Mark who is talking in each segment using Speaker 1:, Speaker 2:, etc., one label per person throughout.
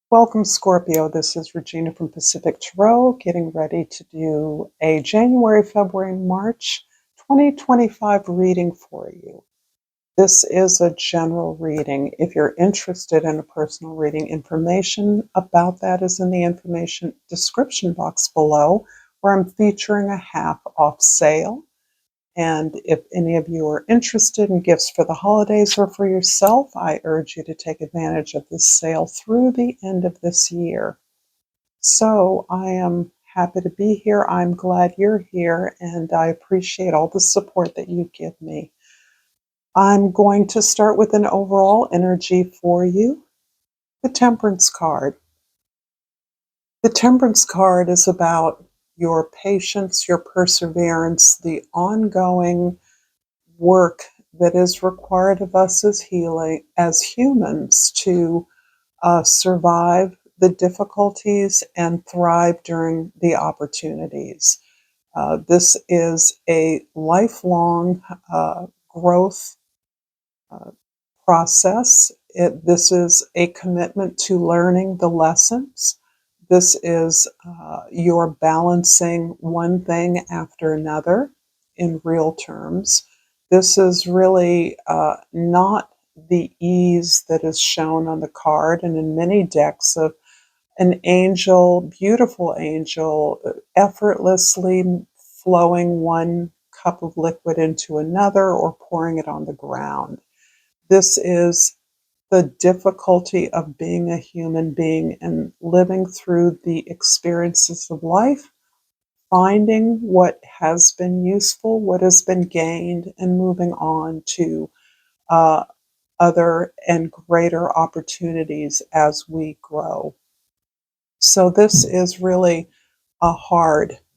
Speaker 1: Welcome, Scorpio. This is Regina from Pacific Tarot, getting ready to do a January, February, March 2025 reading for you. This is a general reading. If you're interested in a personal reading, information about that is in the information description box below, where I'm featuring a half off sale. And if any of you are interested in gifts for the holidays or for yourself, I urge you to take advantage of this sale through the end of this year. So I am happy to be here. I'm glad you're here, and I appreciate all the support that you give me. I'm going to start with an overall energy for you. The Temperance card. The Temperance card is about your patience, your perseverance, the ongoing work that is required of us as humans to survive the difficulties and thrive during the opportunities. This is a lifelong growth uh, process. This is a commitment to learning the lessons. This is you're balancing one thing after another in real terms. This is really not the ease that is shown on the card and in many decks of an angel, beautiful angel, effortlessly flowing one cup of liquid into another or pouring it on the ground. This is the difficulty of being a human being and living through the experiences of life, finding what has been useful, what has been gained, and moving on to uh, other and greater opportunities as we grow. So this is really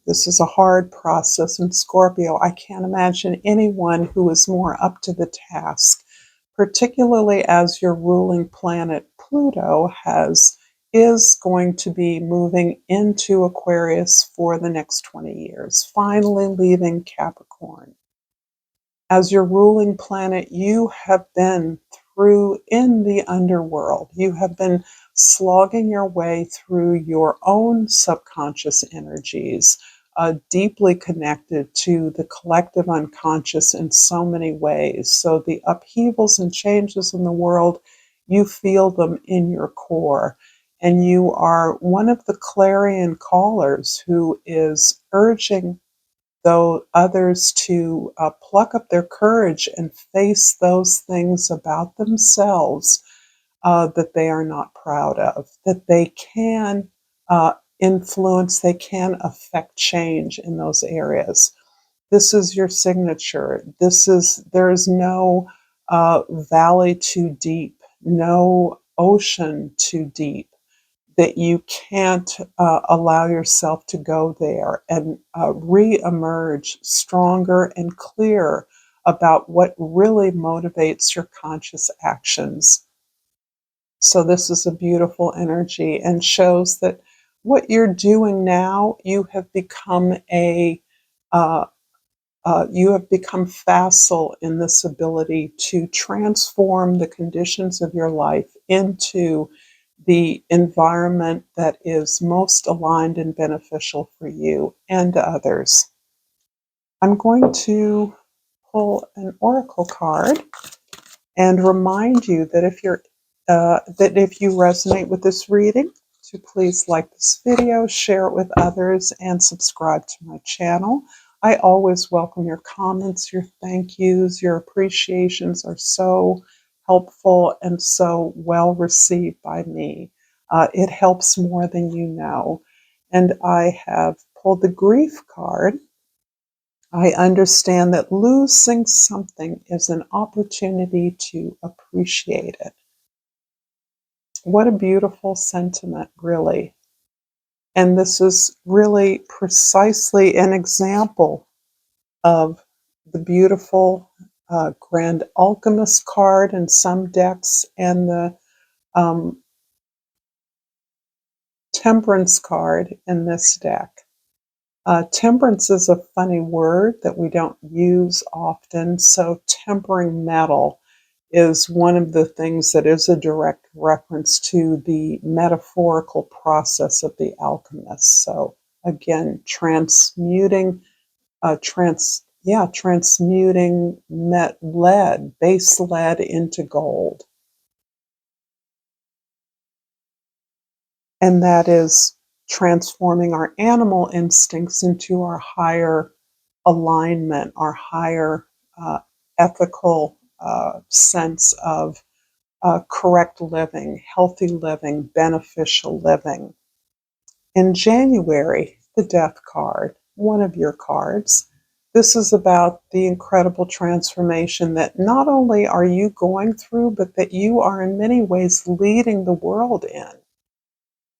Speaker 1: this is a hard process. In Scorpio, I can't imagine anyone who is more up to the task, particularly as your ruling planet Pluto is going to be moving into Aquarius for the next 20 years, finally leaving Capricorn. As your ruling planet, you have been through in the underworld. You have been slogging your way through your own subconscious energies, deeply connected to the collective unconscious in so many ways. So the upheavals and changes in the world, you feel them in your core. And you are one of the clarion callers who is urging though others to pluck up their courage and face those things about themselves that they are not proud of, that they can influence, they can affect change in those areas. This is your signature. There is no valley too deep, no ocean too deep that you can't allow yourself to go there and re-emerge stronger and clearer about what really motivates your conscious actions. So this is a beautiful energy and shows that what you're doing now, uh, you have become facile in this ability to transform the conditions of your life into the environment that is most aligned and beneficial for you and others. I'm going to pull an oracle card and remind you that if you resonate with this reading, to please like this video, share it with others, and subscribe to my channel. I always welcome your comments, your thank yous, your appreciations are so helpful and so well received by me. It helps more than you know. And I have pulled the grief card. I understand that losing something is an opportunity to appreciate it. What a beautiful sentiment, really. And this is really precisely an example of the beautiful Grand Alchemist card in some decks and the um, Temperance card in this deck. Temperance is a funny word that we don't use often, so tempering metal is one of the things that is a direct reference to the metaphorical process of the alchemist. So again, transmuting base lead into gold. And that is transforming our animal instincts into our higher alignment, our higher ethical sense of correct living, healthy living, beneficial living. In January, the Death card, one of your cards, this is about the incredible transformation that not only are you going through, but that you are in many ways leading the world in.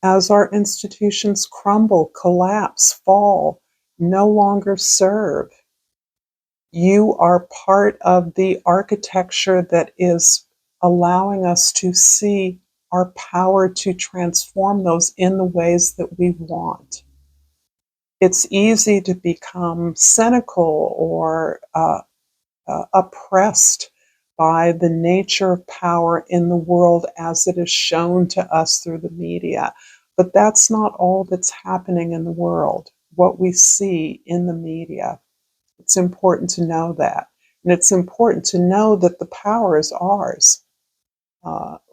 Speaker 1: As our institutions crumble, collapse, fall, no longer serve, you are part of the architecture that is allowing us to see our power to transform those in the ways that we want. It's easy to become cynical or oppressed by the nature of power in the world as it is shown to us through the media. But that's not all that's happening in the world, what we see in the media. It's important to know that. And it's important to know that the power is ours.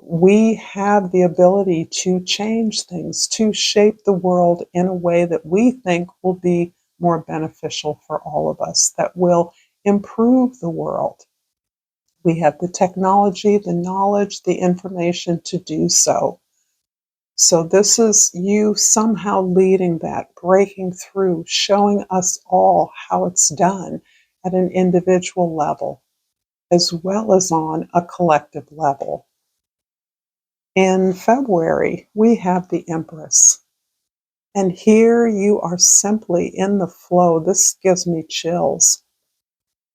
Speaker 1: We have the ability to change things, to shape the world in a way that we think will be more beneficial for all of us, that will improve the world. We have the technology, the knowledge, the information to do so. So this is you somehow leading that, breaking through, showing us all how it's done at an individual level, as well as on a collective level. In February, we have the Empress. And here you are simply in the flow. This gives me chills.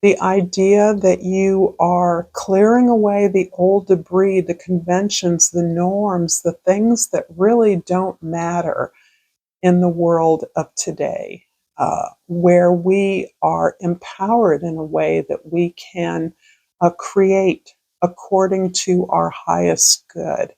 Speaker 1: The idea that you are clearing away the old debris, the conventions, the norms, the things that really don't matter in the world of today, where we are empowered in a way that we can create according to our highest good.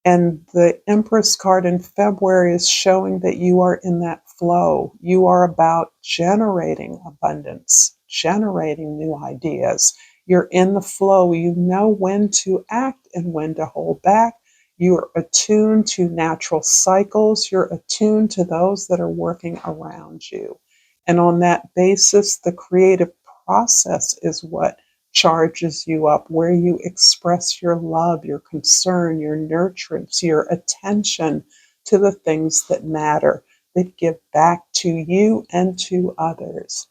Speaker 1: And the Empress card in February is showing that you are in that flow. You are about generating abundance, generating new ideas. You're in the flow. You know when to act and when to hold back. You're attuned to natural cycles. You're attuned to those that are working around you. And on that basis, the creative process is what charges you up, where you express your love, your concern, your nurturance, your attention to the things that matter, that give back to you and to others.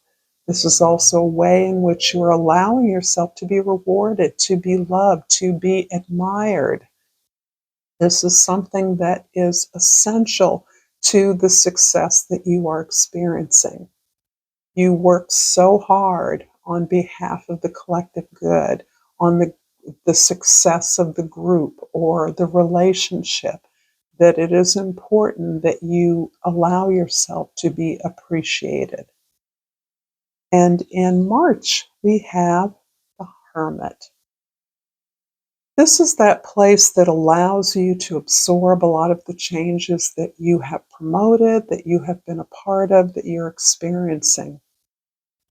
Speaker 1: This is also a way in which you're allowing yourself to be rewarded, to be loved, to be admired. This is something that is essential to the success that you are experiencing. You work so hard on behalf of the collective good, on the success of the group or the relationship, that it is important that you allow yourself to be appreciated. And in March, we have the Hermit. This is that place that allows you to absorb a lot of the changes that you have promoted, that you have been a part of, that you're experiencing.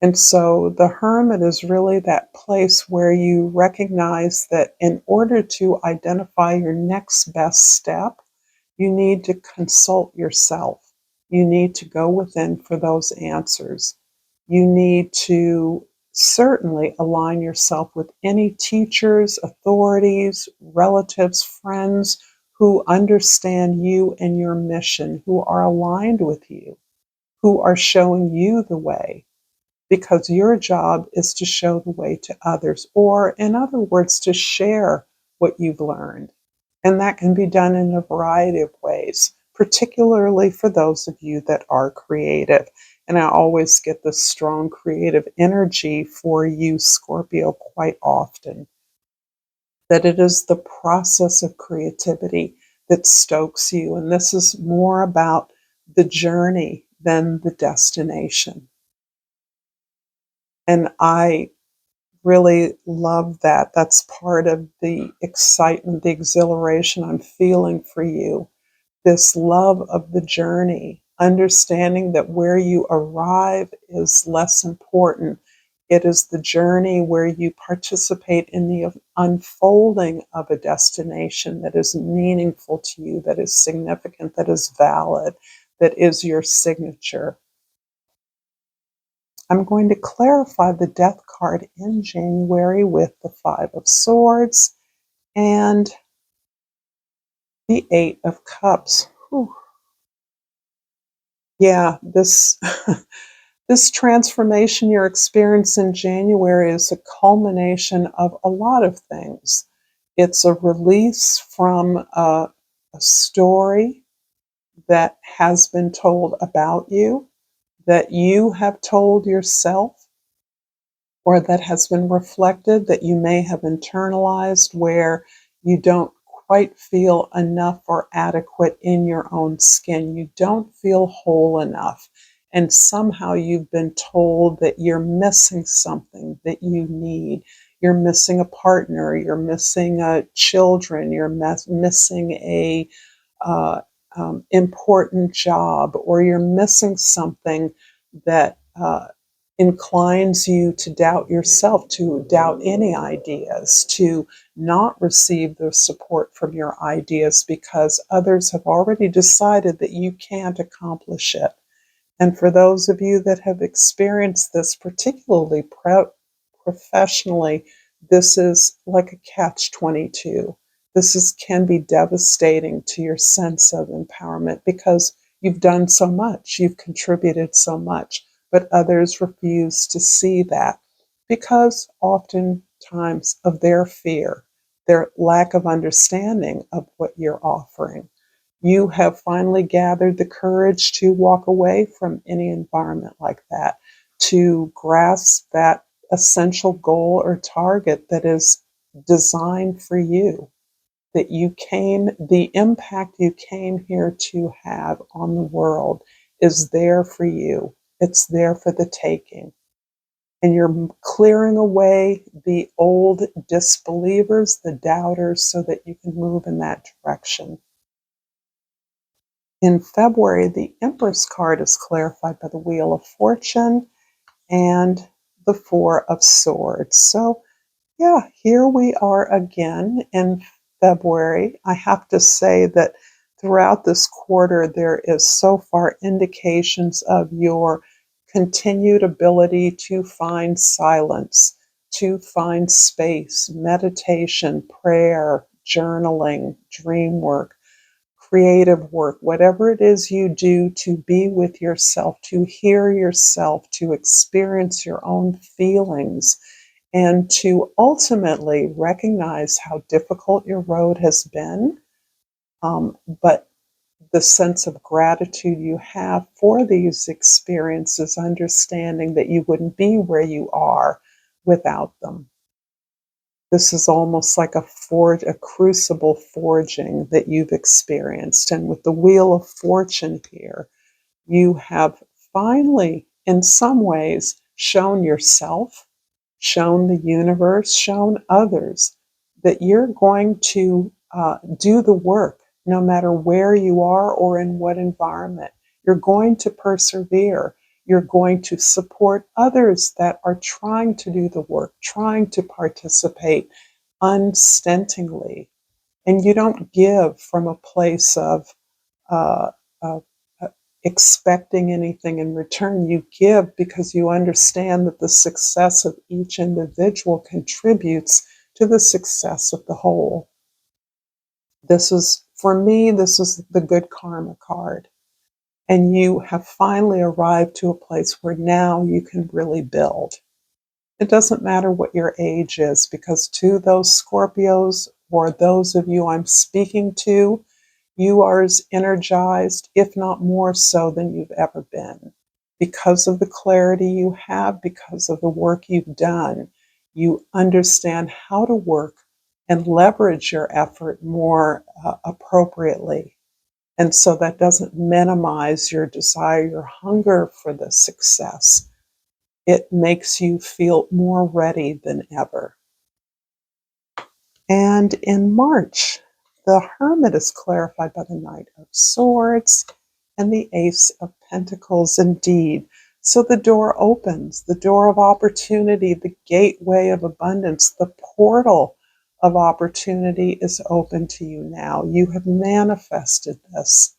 Speaker 1: And so the Hermit is really that place where you recognize that in order to identify your next best step, you need to consult yourself. You need to go within for those answers. You need to certainly align yourself with any teachers, authorities, relatives, friends who understand you and your mission, who are aligned with you, who are showing you the way, because your job is to show the way to others, or in other words, to share what you've learned. And that can be done in a variety of ways, particularly for those of you that are creative. And I always get this strong creative energy for you, Scorpio, quite often. That it is the process of creativity that stokes you. And this is more about the journey than the destination. And I really love that. That's part of the excitement, the exhilaration I'm feeling for you. This love of the journey, understanding that where you arrive is less important. It is the journey where you participate in the unfolding of a destination that is meaningful to you, that is significant, that is valid, that is your signature. I'm going to clarify the Death card in January with the Five of Swords and the Eight of Cups. Whew. Yeah, this this transformation you're experiencing in January is a culmination of a lot of things. It's a release from a story that has been told about you, that you have told yourself, or that has been reflected that you may have internalized, where you don't quite feel enough or adequate in your own skin. You don't feel whole enough. And somehow you've been told that you're missing something that you need. You're missing a partner, you're missing children, you're missing a uh, important job, or you're missing something that inclines you to doubt yourself, to doubt any ideas, to not receive the support from your ideas because others have already decided that you can't accomplish it. And for those of you that have experienced this, particularly professionally, this is like a catch-22. Can be devastating to your sense of empowerment because you've done so much, you've contributed so much, but others refuse to see that because oftentimes of their fear, their lack of understanding of what you're offering. You have finally gathered the courage to walk away from any environment like that, to grasp that essential goal or target that is designed for you, that the impact you came here to have on the world is there for you. It's there for the taking. And you're clearing away the old disbelievers, the doubters, so that you can move in that direction. In February, the Empress card is clarified by the Wheel of Fortune and the Four of Swords. So, yeah, here we are again in February. I have to say that throughout this quarter, there is so far indications of your continued ability to find silence, to find space, meditation, prayer, journaling, dream work, creative work, whatever it is you do to be with yourself, to hear yourself, to experience your own feelings, and to ultimately recognize how difficult your road has been, but the sense of gratitude you have for these experiences, understanding that you wouldn't be where you are without them. This is almost like a crucible forging that you've experienced. And with the Wheel of Fortune here, you have finally, in some ways, shown yourself, shown the universe, shown others that you're going to do the work no matter where you are or in what environment. You're going to persevere. You're going to support others that are trying to do the work, trying to participate unstintingly. And you don't give from a place of uh, uh, uh, expecting anything in return. You give because you understand that the success of each individual contributes to the success of the whole. For me, this is the good karma card. And you have finally arrived to a place where now you can really build. It doesn't matter what your age is, because to those Scorpios, or those of you I'm speaking to, you are as energized, if not more so, than you've ever been. Because of the clarity you have, because of the work you've done, you understand how to work and leverage your effort more appropriately. And so that doesn't minimize your desire, your hunger for the success. It makes you feel more ready than ever. And in March, the Hermit is clarified by the Knight of Swords and the Ace of Pentacles indeed. So the door opens, the door of opportunity, the gateway of abundance, the portal of opportunity is open to you now. You have manifested this.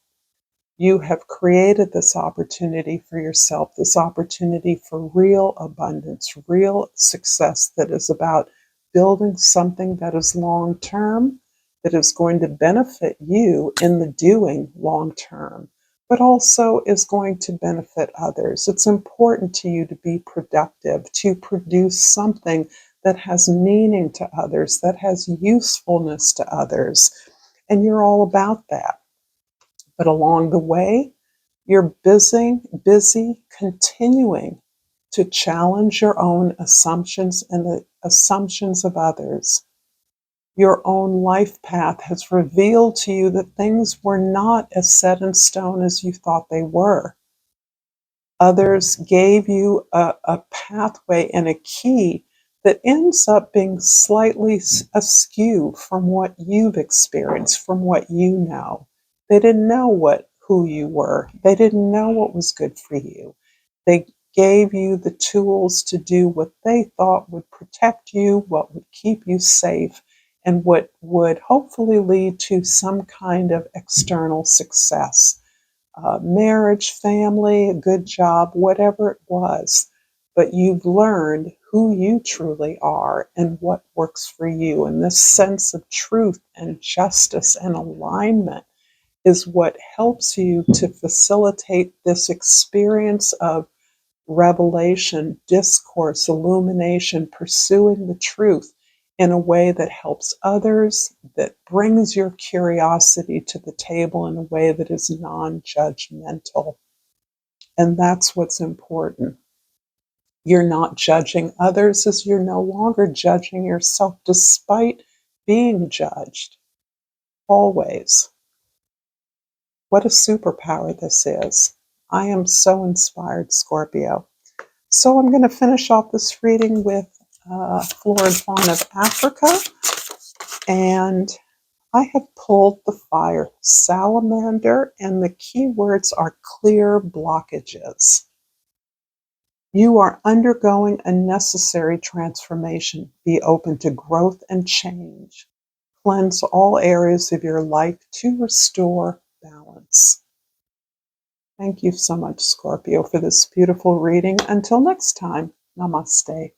Speaker 1: You have created this opportunity for yourself, this opportunity for real abundance, real success that is about building something that is long term, that is going to benefit you in the doing long term, but also is going to benefit others. It's important to you to be productive, to produce something that has meaning to others, that has usefulness to others. And you're all about that. But along the way, you're busy continuing to challenge your own assumptions and the assumptions of others. Your own life path has revealed to you that things were not as set in stone as you thought they were. Others gave you a pathway and a key that ends up being slightly askew from what you've experienced, from what you know. They didn't know who you were. They didn't know what was good for you. They gave you the tools to do what they thought would protect you, what would keep you safe, and what would hopefully lead to some kind of external success. Marriage, family, a good job, whatever it was. But you've learned who you truly are and what works for you. And this sense of truth and justice and alignment is what helps you to facilitate this experience of revelation, discourse, illumination, pursuing the truth in a way that helps others, that brings your curiosity to the table in a way that is non-judgmental. And that's what's important. You're not judging others as you're no longer judging yourself despite being judged. Always. What a superpower this is. I am so inspired, Scorpio. So I'm going to finish off this reading with Flora and Fauna of Africa. And I have pulled the fire salamander, and the key words are clear blockages. You are undergoing a necessary transformation. Be open to growth and change. Cleanse all areas of your life to restore balance. Thank you so much, Scorpio, for this beautiful reading. Until next time, namaste.